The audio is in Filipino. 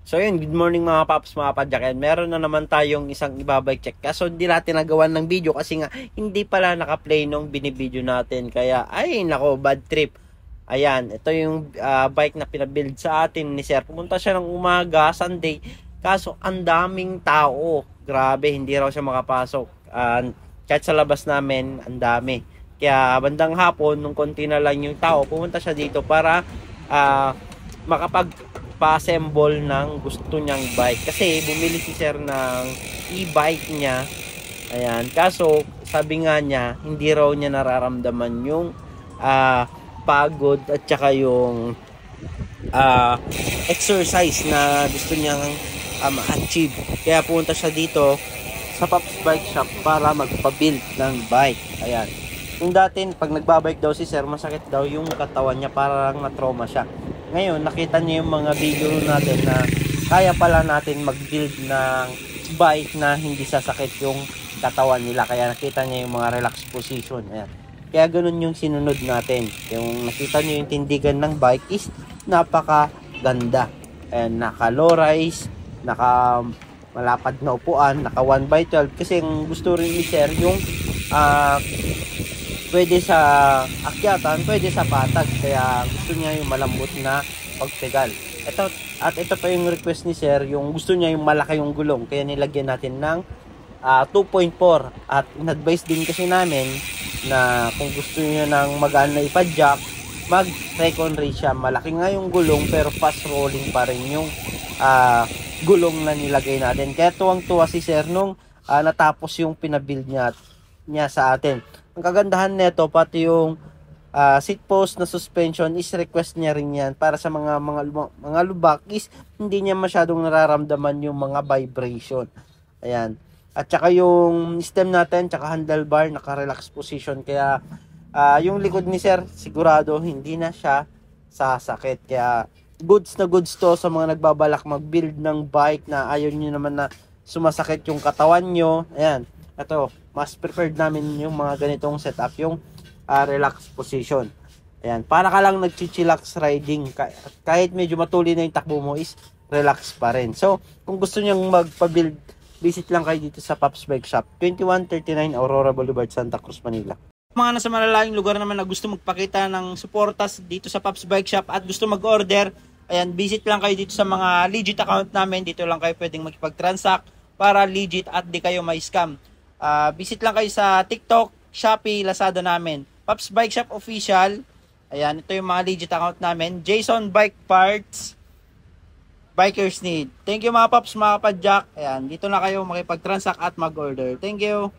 So yun, good morning mga paps, mga padyak. And meron na naman tayong isang ibabike check. Kaso hindi natin nagawan ng video kasi nga hindi pala naka-play nung binibideo natin. Kaya ay nako, bad trip. Ayan, ito yung bike na pinabuild sa atin ni Sir. Pumunta siya ng umaga, Sunday. Kaso ang daming tao. Grabe, hindi raw siya makapasok. Kahit sa labas namin, ang dami. Kaya bandang hapon, nung konti na lang yung tao, pumunta siya dito para makapag-assemble ng gusto niyang bike. Kasi bumili si Sir ng e-bike niya. Ayan. Kaso, sabi nga niya, hindi raw niya nararamdaman yung pagod at saka yung exercise na gusto niyang ma-achieve. Kaya punta siya dito sa Pops Bike Shop para magpa-build ng bike. Ayan. Kung dati, pag nagbabike daw si Sir, masakit daw yung katawan niya, parang na-trauma siya. Ngayon, nakita niyo yung mga video natin na kaya pala natin mag-build ng bike na hindi sasakit yung katawan nila. Kaya nakita niya yung mga relax position. Ayan. Kaya ganun yung sinunod natin. Yung nakita niyo yung tindigan ng bike is napaka-ganda. Ayan, naka-low-rise, naka-malapad na upuan, naka 1x12. Kasi yung gusto rin ni Sir yung pwede sa akyatan, pwede sa patag. Kaya gusto niya yung malambot na pagpegal. Ito pa yung request ni Sir, yung gusto niya yung malaki yung gulong. Kaya nilagyan natin ng 2.4. At in-advise din kasi namin na kung gusto niya ng magaan na ipadjack, mag second race siya. Malaki nga yung gulong pero fast rolling pa rin yung gulong na nilagay natin. Kaya tuwang-tuwa si Sir nung natapos yung pinabuild niya sa atin. Ang kagandahan nito, pati yung seat post na suspension is request niya rin yan para sa mga lubak is hindi niya masyadong nararamdaman yung mga vibration. Ayan. At saka yung stem natin, tsaka handlebar, naka-relax position. Kaya yung likod ni Sir, sigurado hindi na siya sasakit. Kaya goods na goods to sa mga nagbabalak mag-build ng bike na ayaw nyo naman na sumasakit yung katawan nyo. Ayan. Ito, mas preferred namin yung mga ganitong setup, yung relax position. Ayan, para ka lang nag-chillax riding. Kahit medyo matuli na yung takbo mo is relax pa rin. So, kung gusto nyong magpa-build, visit lang kayo dito sa Pops Bike Shop, 2139 Aurora Boulevard, Santa Cruz, Manila. Mga nasa malalayong lugar naman na gusto magpakita ng suportas dito sa Pops Bike Shop at gusto mag-order, ayan, visit lang kayo dito sa mga legit account namin. Dito lang kayo pwedeng makipag-transact para legit at di kayo may scam. Visit lang kayo sa TikTok, Shopee, Lazada namin. Pops Bike Shop Official. Ayan, ito yung mga legit account namin. Jason Bike Parts. Bikers Need. Thank you mga Pops, mga Padjak. Ayan, dito na kayo makipag-transact at mag-order. Thank you.